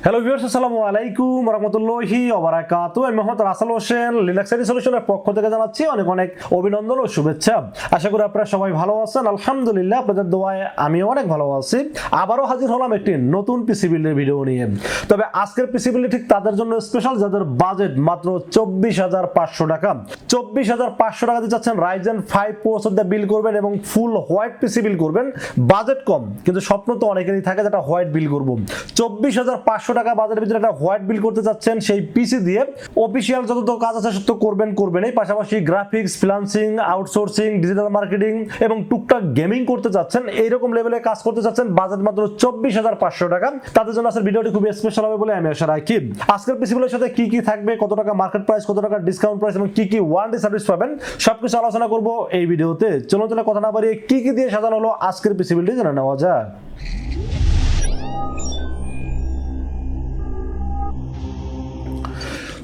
Hello viewers, আসসালামু আলাইকুম ওয়া রাহমাতুল্লাহি ওয়া বারাকাতুহু। আমি মোহাম্মদ রাসেল হোসেন লিনাক্স আইডি সলিউশনের পক্ষ থেকে জানাচ্ছি অনেক অনেক অভিনন্দন ও শুভেচ্ছা। আশা করি আপনারা সবাই ভালো আছেন। আলহামদুলিল্লাহ, আপনাদের দোয়ায় আমি অনেক ভালো আছি। আবারও হাজির হলাম একটি নতুন পিসি বিল্ডের ভিডিও নিয়ে। তবে আজকের পিসি বিল্ড ঠিক তাদের জন্য স্পেশাল যাদের বাজেট মাত্র 24,500 টাকা। 24,500 টাকা দিয়ে চাচ্ছেন রাইজেন 5 প্রসেসর দিয়ে বিল্ড করবেন এবং ফুল হোয়াইট পিসি বিল্ড করবেন। বাজেট কম, কিন্তু স্বপ্ন তো অনেকেরই থাকে যেটা হোয়াইট বিল্ড করব। 24,500 টাকা বাজারের ভিতরে একটা হোয়াইট বিল করতে যাচ্ছেন, সেই পিসি দিয়ে অফিসিয়াল যত কাজ আছে সব করবেনই, পাশাপাশি graphics, freelancing, outsourcing, digital marketing এবং টুকটাক গেমিং করতে যাচ্ছেন। এইরকম লেভেলে কাজ করতে যাচ্ছেন, বাজেট মাত্র 24,500 টাকা। তাদের জন্য আজকের ভিডিওটি খুবই স্পেশাল হবে বলে আমি আশা রাখি। আজকের পিসিগুলোর সাথে কি কি থাকবে, কত টাকা মার্কেট প্রাইস, কত টাকা ডিসকাউন্ট প্রাইস এবং কি কি ওয়ারেন্টি সার্ভিস পাবেন, সবকিছু আলোচনা করব এই ভিডিওতে। চলুন কথা না বাড়িয়ে কি কি দিয়ে সাজানো হলো আজকের পিসি বিলটি জেনে নেওয়া যাক।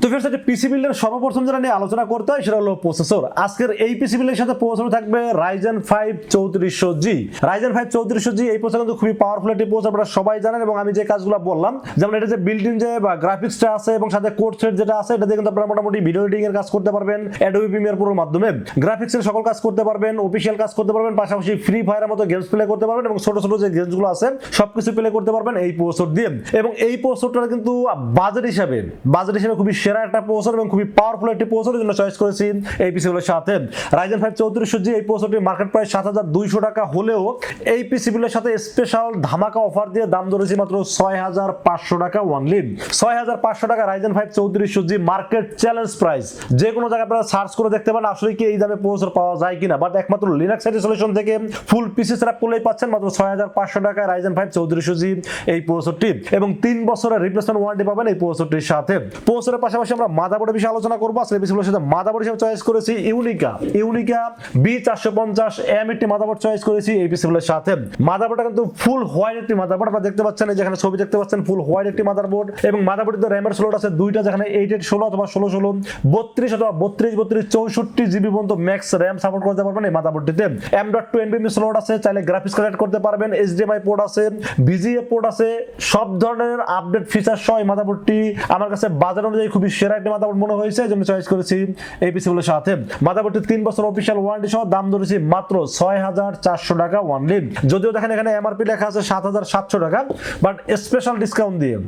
তো ফ্রেন্ডস, একটা পিসি বিল্ডের সর্বপ্রথম যেটা নিয়ে আলোচনা করতে হয় সেটা হলো প্রসেসর। আজকের এই পিসি বিল্ডের সাথে প্রসেসর থাকবে রাইজেন 5 3400G। রাইজেন 5 3400G এই প্রসেসর কিন্তু খুবই পাওয়ারফুল একটি প্রসেসর, আপনারা সবাই জানেন। এবং আমি যে কাজগুলো বললাম, যেমন এটা যে বিল্ট ইন যে গ্রাফিক্সটা আছে এবং সাথে কোড থ্রেড যেটা আছে, এটা দিয়ে কিন্তু আপনারা মোটামুটি ভিডিও এডিটিং এর কাজ করতে পারবেন। অ্যাডোবি প্রিমিয়ার প্রোর মাধ্যমে গ্রাফিক্সের সকল কাজ করতে পারবেন, অফিসিয়াল কাজ করতে পারবেন, পাশাপাশি ফ্রি ফায়ারের মতো গেমস প্লে করতে পারবেন এবং ছোট ছোট যে গেমসগুলো আছে সবকিছু প্লে করতে পারবেন এই প্রসেসর দিয়ে। এবং এই প্রসেসরটা কিন্তু বাজেট হিসাবে খুবই সেরা একটা প্রসেসর এবং খুবই পাওয়ারফুল একটি প্রসেসরের জন্য চয়েস করেছি এই পিসিগুলোর সাথে। রাইজেন 5 3400G এই প্রসেসরটির মার্কেট প্রাইস 7,200 টাকা হলেও এই পিসিগুলোর সাথে স্পেশাল ধামাকা অফার দিয়ে দাম ধরেছি মাত্র 6,500 টাকা অনলি। 6,500 টাকা Ryzen 5 3400G market challenge price. যে কোনো জায়গায় আপনারা সার্চ করে দেখতে পারেন আসলে কি এই দামে প্রসেসর পাওয়া যায় কিনা, বাট একমাত্র লিনাক্স আইডি সলিউশন থেকে ফুল পিসি সেটআপ করলেই পাচ্ছেন মাত্র 6,500 টাকা রাইজেন 5 3400G এই প্রসেসরটি এবং 3 বছরের রিপ্লেসমেন্ট ওয়ারেন্টি পাবেন এই প্রসেসরটির সাথে। প্রসেসরের পাশাপাশি আমরা মাদারবোর্ডের বিষয়ে আলোচনা করব। আসলে পিসিগুলোর সাথে মাদারবোর্ড হিসেবে চয়েস করেছি ইউনিকা B450M একটি মাদারবোর্ড চয়েস করেছি এই পিসিগুলোর সাথে। মাদারবোর্ডটা কিন্তু ফুল হোয়াইট একটি মাদারবোর্ড, আপনারা দেখতে পাচ্ছেন, এই যেখানে ছবি দেখতে পাচ্ছেন ফুল হোয়াইট একটি মাদারবোর্ড এবং মাদারবোর্ডে র্যামের স্লট আছে দুইটা, যেখানে 8/16 অথবা 16/16, 32 অথবা 32/32 64 জিবি পর্যন্ত ম্যাক্স র্যাম সাপোর্ট করতে পারবেন এই মাদারবোর্ডটিতে। M.2 NVMe স্লট আছে, চাইলে গ্রাফিক্স কানেক্ট করতে পারবেন, HDMI পোর্ট আছে, VGA পোর্ট আছে, সব ধরনের আপডেট ফিচার সহ এই মাদারবোর্ডটি আমার কাছে বাজার অনুযায়ী খুবই সেরা একটি মাদারবোর্ড মনে হয়েছে, এজন্য চয়েস করেছি এই পিসিগুলোর সাথে। মাদারবোর্ডটি 3 বছর অফিশিয়াল ওয়ারেন্টি সহ দাম ধরেছি মাত্র 6,400 টাকা অনলি। যদিও দেখেন এখানে এমআরপি লেখা আছে 7,700 টাকা, বাট স্পেশাল ডিসকাউন্ট দিয়ে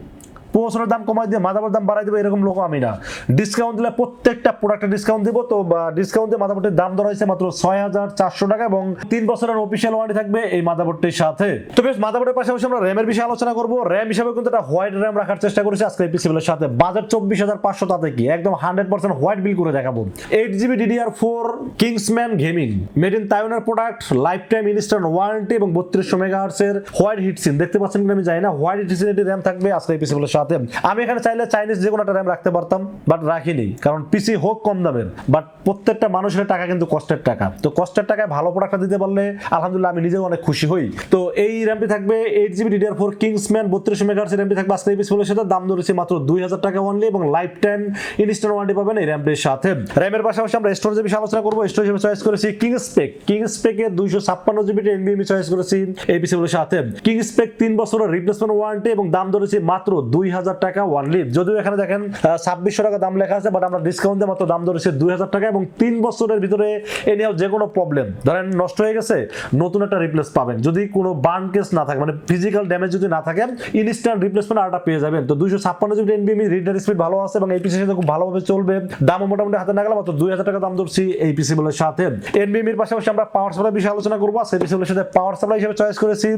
প্রসেসরের দাম কমাই দিয়ে মাদারবোর্ডের দাম বাড়াই দেবো এরকম লোক আমি না। ডিসকাউন্ট দিলে প্রত্যেকটা প্রোডাক্টে ডিসকাউন্ট দিব। তো ডিসকাউন্ট দিয়ে মাদারবোর্ডের দাম ধরা হয়েছে মাত্র 6,400 টাকা এবং 3 বছরের অফিশিয়াল ওয়ারেন্টি থাকবে এই মাদারবোর্ডটির সাথে। তো বেশ, মাদারবোর্ডের পাশাপাশি আমরা র্যামের বিষয়ে আলোচনা করব। র্যাম হিসেবে কিন্তু একটা হোয়াইট র্যাম রাখার চেষ্টা করেছি আজকে এই পিসিগুলোর সাথে। বাজেট 24,500, তাতে কি একদম 100% হোয়াইট বিল করে দেখাবো। 8GB DDR4 Kingsman gaming, made in তাইওয়ানের product, lifetime instant warranty এবং 3200 মেগাহার্টজ এর হোয়াইট হিটসিন দেখতে পাচ্ছেন কিনা আমি জানি না, হোয়াইট হিটসিন এর র্যাম থাকবে আজকে এই পিসিগুলোর সাথে। আমি এখানে চাইলে চাইনিজ যে কোনো একটা র্যাম রাখতে পারতাম, বাট রাখিনি, কারণ পিসি হোক কম দামের, বাট প্রত্যেকটা মানুষের টাকা কিন্তু কষ্টের টাকা। তো কষ্টের টাকায় ভালো প্রোডাক্টটা দিতে পারলে আলহামদুলিল্লাহ আমি নিজেও অনেক খুশি হই। তো এই র্যামটি থাকবে 8GB DDR4 কিংসম্যান 3200 মেগাহার্টজ র্যামটি থাকবে আজকে এই পিসিগুলোর সাথে। দাম ধরেছি মাত্র 2,000 টাকা অনলি এবং লাইফ টাইম ইনস্ট্যান্ট ওয়ারেন্টি পাবেন এই র্যামটির সাথে। র্যামের পাশাপাশি আমরা স্টোরেজের বিষয়ে আলোচনা করব। স্টোরেজ হিসেবে চয়েস করেছি কিংস্পেকের 256GB NVMe চয়েস করেছি এই পিসিগুলোর সাথে। কিংস্পেক 3 বছরের রিপ্লেসমেন্ট ওয়ারেন্টি এবং দাম ধরেছি মাত্র 2,000 টাকা অনলি। যদিও এখানে দেখেন 2,600 টাকা দাম লেখা আছে, বাট আমরা ডিসকাউন্ট দিয়ে মাত্র দাম ধরেছি 2,000 টাকা এবং 3 বছরের ভিতরে এনিয়াও যে কোনো প্রবলেম, ধরেন নষ্ট হয়ে গেছে, নতুন একটা রিপ্লেস পাবেন। যদি কোনো বার্ন কেস না থাকে, মানে ফিজিক্যাল ড্যামেজ যদি না থাকে, ইনস্ট্যান্ট রিপ্লেসমেন্ট আরটা পেয়ে যাবেন। তো 256GB NVMe রিডার স্পিড ভালো আছে এবং এই পিসির সাথে খুব ভালোভাবে চলবে। দামও মোটামুটি হাতে না গেলে মাত্র 2,000 টাকা দাম ধরছি এই পিসিগুলোর সাথে। NVMe এর পাশাপাশি আমরা পাওয়ার সাপ্লাই বিষয়ে আলোচনা করবো। সেই পিসিগুলোর সাথে পাওয়ার সাপ্লাই হিসেবে চয়েস করেছি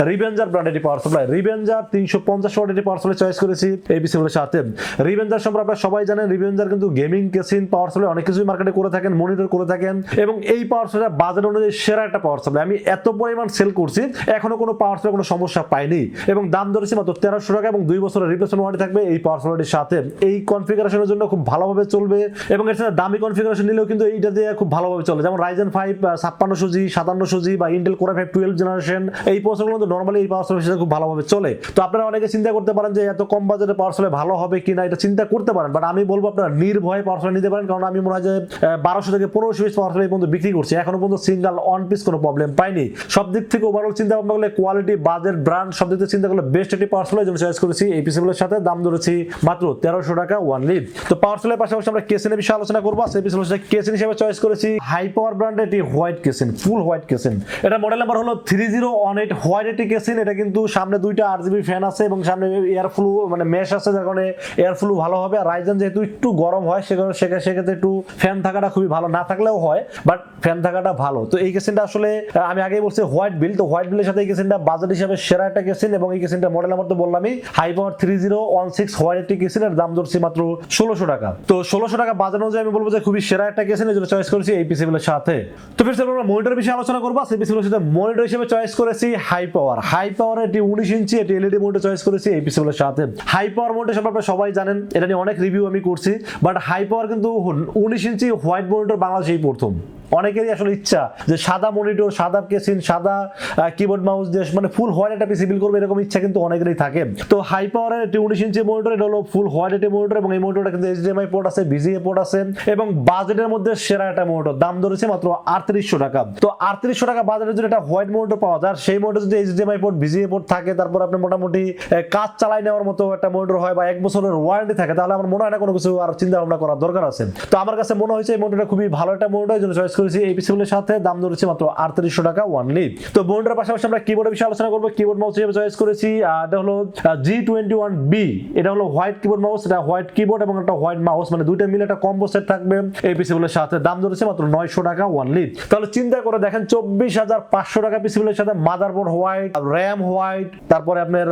রিভেঞ্জার ব্র্যান্ডের পাওয়ার সাপ্লাই। রিভেঞ্জার 350 ওয়াটের পাওয়ার সাপ্লাই চয়েস করেছি এই পিসিগুলোর সাথে। রিভেঞ্জার সম্পর্কে আপনারা সবাই জানেন, রিভেঞ্জার কিন্তু গেমিং, কেসিন, পাওয়ার সাপ্লাই অনেক কিছুই মার্কেটে করে থাকেন, মনিটর করে থাকেন এবং এই পাওয়ার সাপ্লাই বাজেট অনুযায়ী সেরা একটা পাওয়ার সাপ্লাই। আমি এত পরিমাণ সেল করছি, এখনো কোনো পাওয়ার সাপ্লাই কোনো সমস্যা পাইনি এবং দাম ধরেছি মাত্র 1,300 টাকা এবং 2 বছরের রিপ্লেসমেন্ট ওয়ারেন্টি থাকবে এই পাওয়ার সাপ্লাইটির সাথে। এই কনফিগারেশনের জন্য খুব ভালোভাবে চলবে এবং এর সাথে দামি কনফিগারেশন নিলেও কিন্তু এইটা দিয়ে খুব ভালোভাবে চলে। যেমন রাইজেন 5 5600G 5700G বা ইন্টেল কোর i5 12 জেনারেশন, এই প্রসেসরগুলো কিন্তু নরমালি এই পাওয়ার সাপ্লাইয়ের সাথে খুব ভালোভাবে চলে। তো আপনারা অনেকে চিন্তা করতে পারেন যে এত কম কম বাজেটে পাওয়ার সাপ্লাই ভালো হবে কিনা এটা চিন্তা করতে পারেন, বাট আমি বলবো আপনারা নির্ভয়ে পাওয়ার সাপ্লাই নিতে পারেন, কারণ আমি মনে হয় যে 1200 থেকে 1500 পিস পাওয়ার সাপ্লাই পর্যন্ত বিক্রি করছি, এখনো পর্যন্ত সিঙ্গেল অন পিস কোনো প্রবলেম পাইনি। সব দিক থেকে ওভারঅল চিন্তা ভাবনা করলে কোয়ালিটি, বাজেট, ব্র্যান্ড সব দিক থেকে চিন্তা করলে বেস্ট একটি পাওয়ার সাপ্লাই জন্য চয়েস করেছি এই পিসিগুলোর সাথে। দাম ধরেছি মাত্র 1300 টাকা ওয়ানলি। তো পাওয়ার সাপ্লাই পাশাপাশি আমরা কেসিনের বিষয়ে আলোচনা করবো। সেই পিসিগুলোর সাথে কেসিন হিসেবে চয়েস করেছি হাই পাওয়ার ব্র্যান্ডের একটি হোয়াইট কেসিন, ফুল হোয়াইট কেসিন। এটা মডেল নাম্বার হলো 3018 হোয়াইট একটি কেসিন। এটা কিন্তু সামনে দুইটা আরজিবি ফ্যান আছে এবং সামনে এয়ার ফ্লু মানে মেশ আছে, যার কারণে এয়ার ফ্লু ভালো হবে। আর রাইজেন যেহেতু একটু গরম হয় সেক্ষেত্রে একটু ফ্যান থাকাটা খুবই ভালো, না থাকলেও হয় বাট ফ্যান থাকাটা ভালো। তো এই কেসিনটা আসলে আমি আগেই বলছি হোয়াইট বিল, তো হোয়াইট বিলের সাথে এই কেসিনটা বাজেট হিসাবে সেরা একটা কেসিন এবং এই কেসিনটা মডেল নাম্বার তো বললামই হাই পাওয়ার 3016 হোয়াইট একটি কেসিনের দাম ধরছি মাত্র 1600 টাকা। তো 1600 টাকা বাজেট অনুযায়ী আমি বলবো যে খুবই সেরা একটা কেসিন, এর জন্য চয়েস করেছি এই পিসিগুলোর সাথে। তো ফির আমরা মনিটরের বিষয়ে আলোচনা করবো। সেই পিসিগুলোর সাথে মনিটর হিসেবে চয়েস করেছি হাই পাওয়ার একটি 19 ইঞ্চি একটি এলইডি মনিটর চয়েস করেছি এই পিসিগুলোর সাথে। হাই পাওয়ার মনিটর সম্পর্কে সবাই জানেন, এটা নিয়ে অনেক রিভিউ আমি করছি, বাট হাই পাওয়ার কিন্তু 19 ইঞ্চি হোয়াইট মনিটর বাংলাদেশেই প্রথম। অনেকেরই আসলে ইচ্ছা যে সাদা মনিটর, সাদা কেসিন, সাদা কিবোর্ড মাউস দিয়ে মানে ফুল হোয়াইট একটা পিসি বিল করবে, এরকম ইচ্ছা কিন্তু অনেকেরই থাকে। তো হাই পাওয়ারের একটি 19 ইঞ্চি মনিটর, এটা হলো ফুল হোয়াইট একটি মনিটর এবং এই মনিটরটা কিন্তু এইচডিএমআই পোর্ট আছে, ভিজিএ পোর্ট আছে এবং বাজেটের মধ্যে সেরা একটা মনিটর। দাম ধরেছে মাত্র 3800 টাকা। তো 3800 টাকা বাজেটের যদি একটা হোয়াইট মনিটর পাওয়া যায়, সেই মনিটর যদি এইচডিএমআই পোর্ট, ভিজিএ পোর্ট থাকে, তারপর আপনি মোটামুটি কাজ চালাই নেওয়ার মতো একটা মনিটর হয় বা 1 বছরের ওয়ারেন্টি থাকে, তাহলে আমার মনে হয় না কোনো কিছু আর চিন্তা ভাবনা করার দরকার আছে। তো আমার কাছে মনে হয়েছে এই মনিটরটা খুবই ভালো একটা মনিটর, এই জন্য চয়েস করেছি এই পিসিগুলোর সাথে। দাম ধরেছে মাত্র 3800 টাকা ওয়ানলি। তো মনিটরের পাশাপাশি আমরা কিবোর্ডের বিষয়ে আলোচনা করব। কিবোর্ড মাউস হিসেবে চয়েস করেছি এটা হলো G21B। এটা হলো হোয়াইট কিবোর্ড মাউস, এটা হোয়াইট কিবোর্ড এবং একটা হোয়াইট মাউস, মানে দুইটা মিলে একটা কম্বো সেট থাকবে এই পিসিগুলোর সাথে। দাম ধরেছে মাত্র 900 টাকা ওয়ানলি। তাহলে চিন্তা করে দেখেন 24500 টাকা পিসিগুলোর সাথে মাদারবোর্ড হোয়াইট, র্যাম হোয়াইট, তারপরে আপনার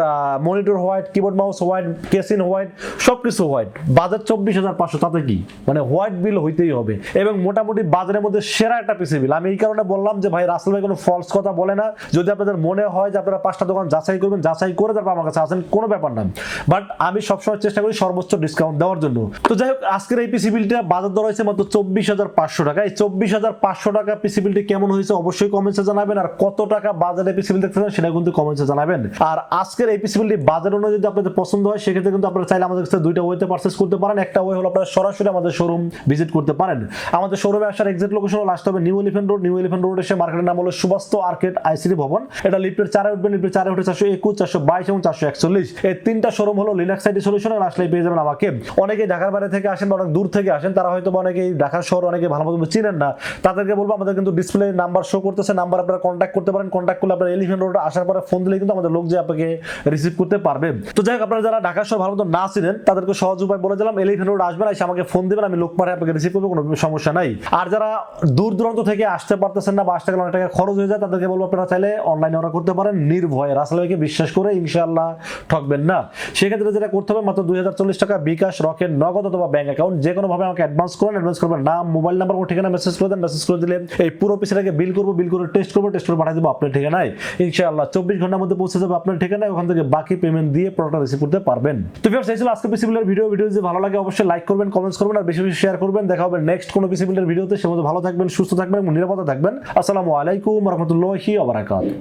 monitor white, keyboard mouse white, casing white, সবকিছু হোয়াইট, বাজার 24500, তাতে কি মানে হোয়াইট বিল হইতেই হবে এবং মোটামুটি বাজারের মধ্যে সেরা একটা পিসি বিল। আমি এই কারণে বললাম যে ভাই রাসেল ভাই কোনো ফলস কথা বলে না। যদি আপনাদের মনে হয় যে আপনারা 5টা দোকান যাচাই করবেন, যাচাই করে তারপর আমার কাছে আসেন, কোনো ব্যাপার না, বাট আমি সবসময় চেষ্টা করি সর্বোচ্চ ডিসকাউন্ট দেওয়ার জন্য। তো যাই হোক, আজকের এই পিসি বিলটা বাজার দর হয়েছে মাত্র 24500 টাকা। এই 24500 টাকা পিসি বিলটি কেমন হয়েছে অবশ্যই কমেন্টসে জানাবেন, আর কত টাকা বাজারে পিসি বিল দেখতেছেন সেটা কিন্তু কমেন্টসে জানাবেন। আর আজকের এই পিসি বিলটি বাজার অনুযায়ী যদি আপনাদের পছন্দ হয়, সেক্ষেত্রে কিন্তু আপনারা চাইলে আমাদের কাছে দুইটা ওয়েতে পারচেজ করতে পারেন। একটা ওয়ে হলো আপনারা সরাসরি আমাদের শোরুম ভিজিট করতে পারেন। আমাদের শোরুমে আসার এক্সাক্ট লোকেশন হলো আসতে হবে new elephant road. New elephant road এসে মার্কেটের নাম হলো সুবাস্ত আর্কেড আইসিডি ভবন। এটা লিফটের 4 উঠবেন, লিফটের 4 উঠে 421, 422 এবং 441। এই তিনটা শোরুম হলো লিনাক্স আইটি সলিউশন। আর আসলে পেয়ে যাবেন আমাকে। অনেকে ঢাকার বাইরে থেকে আসেন বা অনেক দূর থেকে আসেন, তারা হয়তো অনেকেই ঢাকার শহর অনেকে ভালো মতো চিনেন না, তাদেরকে বলবো আমাদের কিন্তু ডিসপ্লে নাম্বার শো করতেছে, নাম্বার আপনারা কন্ট্যাক্ট করতে পারেন। কন্ট্যাক্ট করলে আপনারা এলিফ্যান্ট রোড আসার পরে ফোন দিলে কিন্তু আমাদের লোক যে আপনাকে রিসিভ করতে পারবে। তো যাই হোক, আপনারা যারা ঢাকার শহর ভালো মতো না চিনেন তাদেরকে সহজ উপায় বলে দিলাম, এলিফ্যান্ট রোড আসবেন, এসে আমাকে ফোন দিবেন, আমি লোক পাঠাই আপনাকে রিসিভ করবো, কোনো সমস্যা নাই। আর যারা দূর দূরান্ত থেকে আসতে পারতেছেন না বা আসতে গেলে অনেক টাকা খরচ হয়ে যায়, তাদেরকে বলবো আপনারা চাইলে অনলাইনে অর্ডার করতে পারেন নির্ভয়ে। রাসেল ভাইকে বিশ্বাস করে ইনশাআল্লাহ ঠকবেন না। সেক্ষেত্রে যেটা করতে হবে, মাত্র 2040 টাকা বিকাশ, রকেট, নগদ অথবা ব্যাংক অ্যাকাউন্ট যে কোনো ভাবে আমাকে অ্যাডভান্স করবেন, নাম, মোবাইল নাম্বার ও ঠিকানা মেসেজ করে দেন। মেসেজ করে দিলে এই পুরো পিসটাকে বিল করে টেস্ট করে পাঠিয়ে দেবো আপনার ঠিকানায়। ইনশাআল্লাহ 24 ঘন্টার মধ্যে পৌঁছে যাবে আপনার ঠিকানায়। ওখান থেকে বাকি পেমেন্ট দিয়ে প্রোডাক্ট রিসিভ করতে পারবেন। তো ভিউয়ার্স, এই ছিল আজকে পিসি বিলের ভিডিও। যদি ভালো লাগে অবশ্যই লাইক করবেন, কমেন্টস করবেন আর বেশি বেশি শেয়ার করবেন। দেখা হবে নেক্সট কোনো পিসি বিলের ভিডিওতে। সে মধ্যে ভালো থাকবেন, সুস্থ থাকবেন এবং নিরাপদে থাকবেন। আসসালামু আলাইকুম ওয়া রাহমাতুল্লাহি ওয়া বারাকাতুহু।